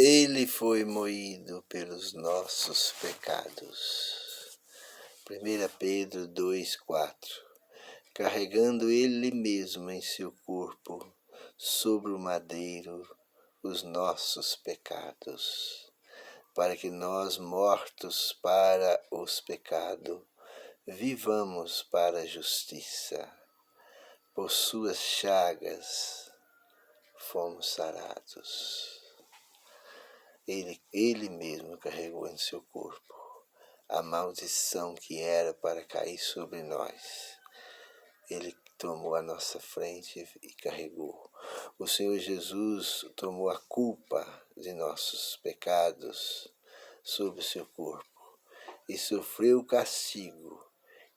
Ele foi moído pelos nossos pecados. 1 Pedro 2,4. Carregando ele mesmo em seu corpo, sobre o madeiro, os nossos pecados, para que nós, mortos para os pecados, vivamos para a justiça. Por suas chagas fomos sarados. Ele mesmo carregou em seu corpo a maldição que era para cair sobre nós. Ele tomou a nossa frente e carregou. O Senhor Jesus tomou a culpa de nossos pecados sobre o seu corpo e sofreu o castigo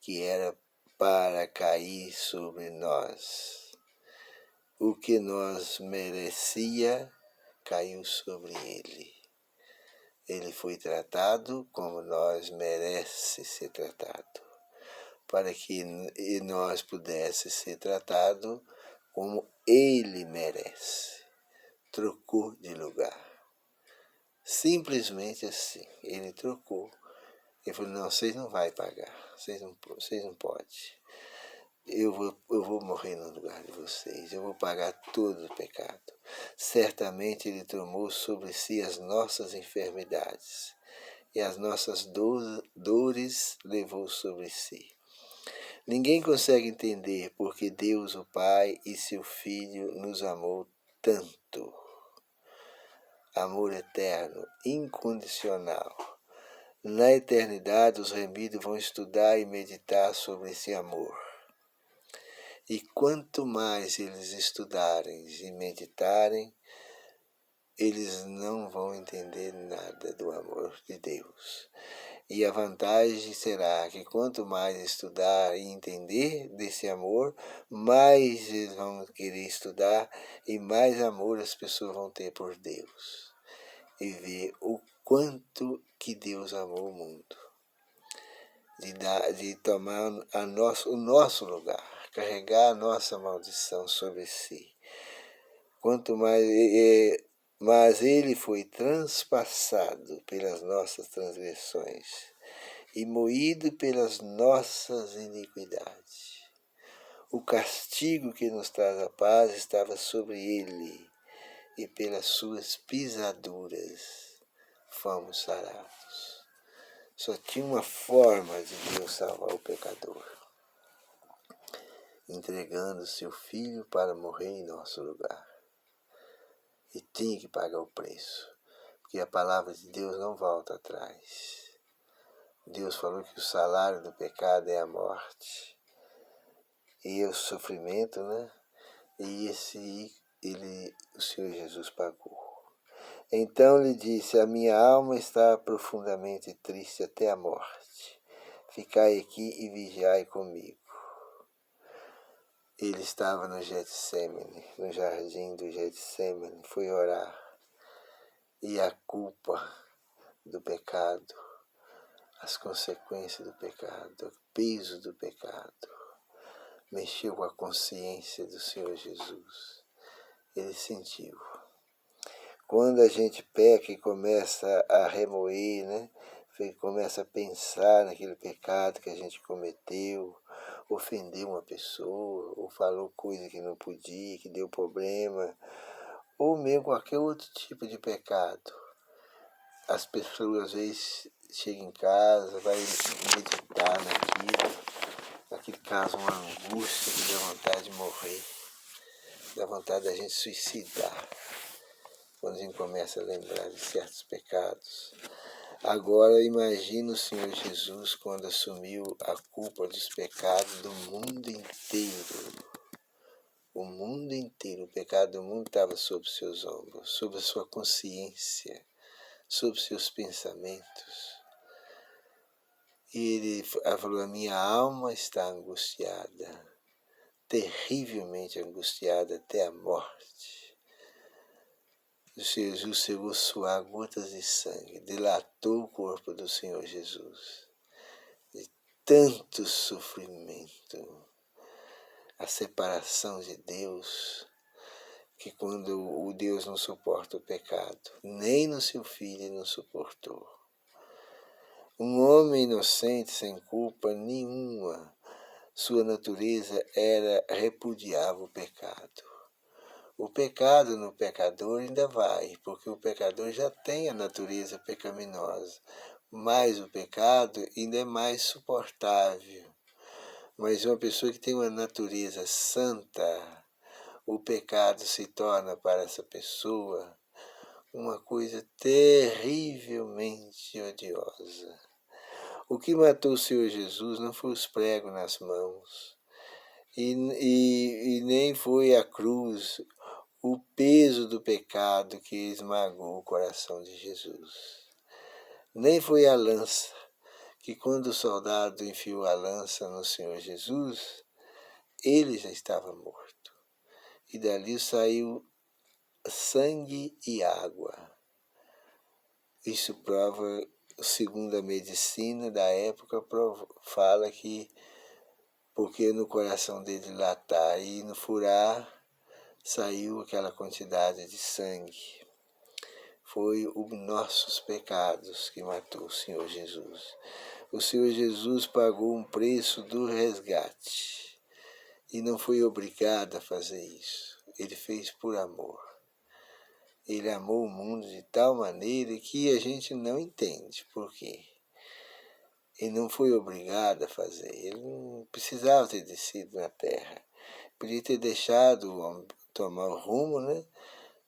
que era para cair sobre nós. O que nós merecia caiu sobre ele. Ele foi tratado como nós merece ser tratado, para que nós pudéssemos ser tratados como ele merece. Trocou de lugar. Simplesmente assim. Ele trocou. Ele falou, não, vocês não vão pagar. Vocês não podem. Eu vou morrer no lugar de vocês. Eu vou pagar todo o pecado. Certamente ele tomou sobre si as nossas enfermidades. E as nossas dores levou sobre si. Ninguém consegue entender porque Deus, o Pai e seu Filho nos amou tanto. Amor eterno, incondicional. Na eternidade, os remidos vão estudar e meditar sobre esse amor. E quanto mais eles estudarem e meditarem, eles não vão entender nada do amor de Deus. E a vantagem será que quanto mais estudar e entender desse amor, mais eles vão querer estudar e mais amor as pessoas vão ter por Deus. E ver o quanto que Deus amou o mundo. De tomar o nosso lugar, carregar a nossa maldição sobre si. Quanto mais... Mas ele foi transpassado pelas nossas transgressões e moído pelas nossas iniquidades. O castigo que nos traz a paz estava sobre ele, e pelas suas pisaduras fomos sarados. Só tinha uma forma de Deus salvar o pecador, entregando seu Filho para morrer em nosso lugar. E tinha que pagar o preço, porque a palavra de Deus não volta atrás. Deus falou que o salário do pecado é a morte, e o sofrimento, né? E o Senhor Jesus pagou. Então lhe disse, a minha alma está profundamente triste até a morte. Ficai aqui e vigiai comigo. Ele estava no Getsemane, no jardim do Getsemane, foi orar. E a culpa do pecado, as consequências do pecado, o peso do pecado, mexeu com a consciência do Senhor Jesus. Ele sentiu. Quando a gente peca e começa a remoer, né? Começa a pensar naquele pecado que a gente cometeu, ofendeu uma pessoa, ou falou coisa que não podia, que deu problema, ou mesmo qualquer outro tipo de pecado. As pessoas às vezes chegam em casa, vai meditar naquele caso, uma angústia que dá vontade de morrer, dá vontade da gente suicidar, quando a gente começa a lembrar de certos pecados. Agora imagine o Senhor Jesus quando assumiu a culpa dos pecados do mundo inteiro. O mundo inteiro, o pecado do mundo estava sobre seus ombros, sobre a sua consciência, sobre seus pensamentos. E ele falou, a minha alma está angustiada, terrivelmente angustiada até a morte. Jesus chegou a suar gotas de sangue, dilatou o corpo do Senhor Jesus. De tanto sofrimento, a separação de Deus, que quando o Deus não suporta o pecado, nem no seu Filho não suportou. Um homem inocente, sem culpa nenhuma, sua natureza repudiava o pecado. O pecado no pecador ainda vai, porque o pecador já tem a natureza pecaminosa, mas o pecado ainda é mais suportável. Mas uma pessoa que tem uma natureza santa, o pecado se torna para essa pessoa uma coisa terrivelmente odiosa. O que matou o Senhor Jesus não foi os pregos nas mãos, e nem foi a cruz, o peso do pecado que esmagou o coração de Jesus. Nem foi a lança, que quando o soldado enfiou a lança no Senhor Jesus, ele já estava morto. E dali saiu sangue e água. Isso prova, segundo a medicina da época, fala que porque no coração dele latar e no furar, saiu aquela quantidade de sangue. Foi os nossos pecados que matou o Senhor Jesus. O Senhor Jesus pagou um preço do resgate e não foi obrigado a fazer isso. Ele fez por amor. Ele amou o mundo de tal maneira que a gente não entende por quê. Ele não foi obrigado a fazer. Ele não precisava ter descido na terra. Podia ter deixado o homem tomar o rumo, né?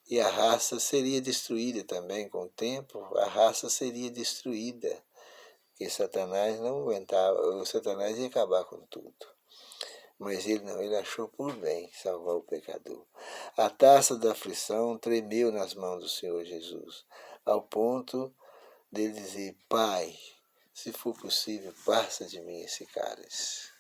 E a raça seria destruída também com o tempo. A raça seria destruída. Porque Satanás não aguentava. O Satanás ia acabar com tudo. Mas ele não, ele achou por bem salvar o pecador. A taça da aflição tremeu nas mãos do Senhor Jesus, ao ponto de dizer: Pai, se for possível, passa de mim esse cálice.